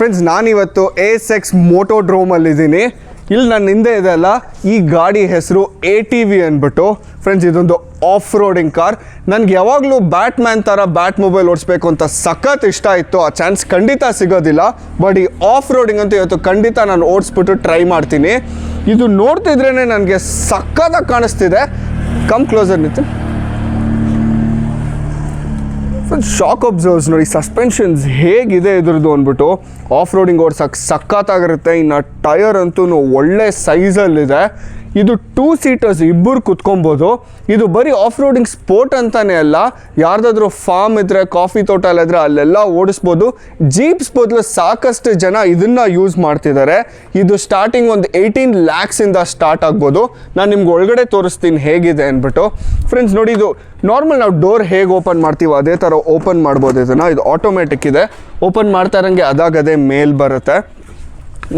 Friends, ನಾನಿವತ್ತು ASX ಮೋಟೋಡ್ರೋಮಲ್ಲಿದ್ದೀನಿ. ಇಲ್ಲಿ ನನ್ನ ಹಿಂದೆ ಇದೆ ಅಲ್ಲ, ಈ ಗಾಡಿ ಹೆಸರು ATV ಅಂದ್ಬಿಟ್ಟು. ಫ್ರೆಂಡ್ಸ್, ಇದೊಂದು ಆಫ್ ರೋಡಿಂಗ್ ಕಾರ್. ನನಗೆ ಯಾವಾಗಲೂ ಬ್ಯಾಟ್ಮ್ಯಾನ್ ಥರ ಬ್ಯಾಟ್ ಮೊಬೈಲ್ ಓಡಿಸ್ಬೇಕು ಅಂತ ಸಖತ್ ಇಷ್ಟ ಇತ್ತು. ಆ ಚಾನ್ಸ್ ಖಂಡಿತ ಸಿಗೋದಿಲ್ಲ. ಬಟ್ ಈ ಆಫ್ ರೋಡಿಂಗ್ ಅಂತೂ ಇವತ್ತು ಖಂಡಿತ ನಾನು ಓಡಿಸ್ಬಿಟ್ಟು ಟ್ರೈ ಮಾಡ್ತೀನಿ. ಇದು ನೋಡ್ತಿದ್ರೇ ನನಗೆ ಸಖತ್ತಾಗಿ ಕಾಣಿಸ್ತಿದೆ. ಕಮ್ ಕ್ಲೋಸರ್ ನಿಂತು. ಶಾಕ್ ಅಬ್ಸರ್ವ್ಸ್ ನೋಡಿ, ಸಸ್ಪೆನ್ಷನ್ಸ್ ಹೇಗಿದೆ ಇದ್ರದ್ದು ಅಂದ್ಬಿಟ್ಟು. ಆಫ್ ರೋಡಿಂಗ್ ಓಡ್ಸಕ್ಕೆ ಸಖತ್ತಾಗಿರುತ್ತೆ. ಇನ್ನು ಟಯರ್ ಅಂತೂ ಒಳ್ಳೆ ಸೈಜಲ್ಲಿದೆ. ಇದು 2 ಸೀಟರ್ಸ್, ಇಬ್ಬರು ಕುತ್ಕೊಬೋದು. ಇದು ಬರೀ ಆಫ್ ರೋಡಿಂಗ್ ಸ್ಪೋರ್ಟ್ ಅಂತಲೇ ಅಲ್ಲ, ಯಾರ್ದಾದ್ರೂ ಫಾರ್ಮ್ ಇದ್ದರೆ, ಕಾಫಿ ತೋಟ ಎಲ್ಲ ಇದ್ದರೆ ಅಲ್ಲೆಲ್ಲ ಓಡಿಸ್ಬೋದು. ಜೀಪ್ಸ್ ಬದಲು ಸಾಕಷ್ಟು ಜನ ಇದನ್ನು ಯೂಸ್ ಮಾಡ್ತಿದ್ದಾರೆ. ಇದು ಸ್ಟಾರ್ಟಿಂಗ್ ಒಂದು 18 lakhs ಸ್ಟಾರ್ಟ್ ಆಗ್ಬೋದು. ನಾನು ನಿಮ್ಗೆ ಒಳಗಡೆ ತೋರಿಸ್ತೀನಿ ಹೇಗಿದೆ ಅಂದ್ಬಿಟ್ಟು. ಫ್ರೆಂಡ್ಸ್ ನೋಡಿ, ಇದು ನಾರ್ಮಲ್ ನಾವು ಡೋರ್ ಹೇಗೆ ಓಪನ್ ಮಾಡ್ತೀವೋ ಅದೇ ಥರ ಓಪನ್ ಮಾಡ್ಬೋದು ಇದನ್ನು. ಇದು ಆಟೋಮೆಟಿಕ್ ಇದೆ. ಓಪನ್ ಮಾಡ್ತಾ ಇರೋಂಗೆ ಅದಾಗದೇ ಮೇಲ್ ಬರುತ್ತೆ.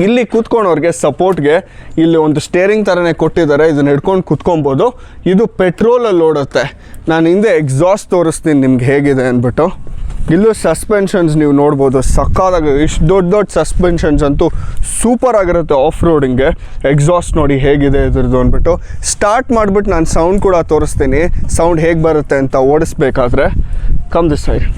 ಇಲ್ಲಿ ಕೂತ್ಕೊಂಡವ್ರಿಗೆ ಸಪೋರ್ಟ್ಗೆ ಇಲ್ಲಿ ಒಂದು ಸ್ಟೇರಿಂಗ್ ಥರನೇ ಕೊಟ್ಟಿದ್ದಾರೆ. ಇದನ್ನ ಹಿಡ್ಕೊಂಡು ಕೂತ್ಕೊಬೋದು. ಇದು ಪೆಟ್ರೋಲಲ್ಲಿ ಓಡುತ್ತೆ. ನಾನು ಹಿಂದೆ ಎಕ್ಸಾಸ್ಟ್ ತೋರಿಸ್ತೀನಿ ನಿಮ್ಗೆ ಹೇಗಿದೆ ಅಂದ್ಬಿಟ್ಟು. ಇಲ್ಲೂ ಸಸ್ಪೆನ್ಷನ್ಸ್ ನೀವು ನೋಡ್ಬೋದು, ಸಕ್ಕತ್ತಾಗಿ ಇಷ್ಟು ದೊಡ್ಡ ಸಸ್ಪೆನ್ಷನ್ಸ್ ಅಂತೂ ಸೂಪರ್ ಆಗಿರುತ್ತೆ ಆಫ್ ರೋಡಿಂಗ್ಗೆ. ಎಕ್ಸಾಸ್ಟ್ ನೋಡಿ ಹೇಗಿದೆ ಇದ್ರದ್ದು ಅಂದ್ಬಿಟ್ಟು. ಸ್ಟಾರ್ಟ್ ಮಾಡಿಬಿಟ್ಟು ನಾನು ಸೌಂಡ್ ಕೂಡ ತೋರಿಸ್ತೀನಿ, ಸೌಂಡ್ ಹೇಗೆ ಬರುತ್ತೆ ಅಂತ ಓಡಿಸ್ಬೇಕಾದ್ರೆ. Come this side.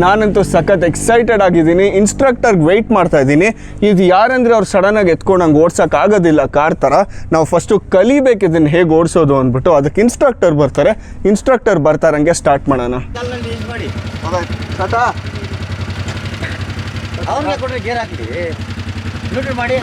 ನಾನಂತೂ ಸಖತ್ ಎಕ್ಸೈಟೆಡ್ ಆಗಿದ್ದೀನಿ. ಇನ್ಸ್ಟ್ರಕ್ಟರ್ಗೆ ವೆಯ್ಟ್ ಮಾಡ್ತಾ ಇದ್ದೀನಿ. ಇದು ಯಾರಂದರೆ ಅವ್ರು ಸಡನ್ನಾಗಿ ಎತ್ಕೊಂಡು ನಂಗೆ ಓಡ್ಸೋಕ್ಕಾಗೋದಿಲ್ಲ ಕಾರ್ ಥರ. ನಾವು ಫಸ್ಟು ಕಲಿಬೇಕಿದ್ದೀನಿ ಹೇಗೆ ಓಡಿಸೋದು ಅಂದ್ಬಿಟ್ಟು. ಅದಕ್ಕೆ ಇನ್ಸ್ಟ್ರಕ್ಟರ್ ಬರ್ತಾರಂಗೆ ಸ್ಟಾರ್ಟ್ ಮಾಡೋಣ. ಅವ್ರಿಗೆ ಕೊಟ್ಟರೆ ಗೇರ್ ಹಾಕಿ ಮಾಡಿ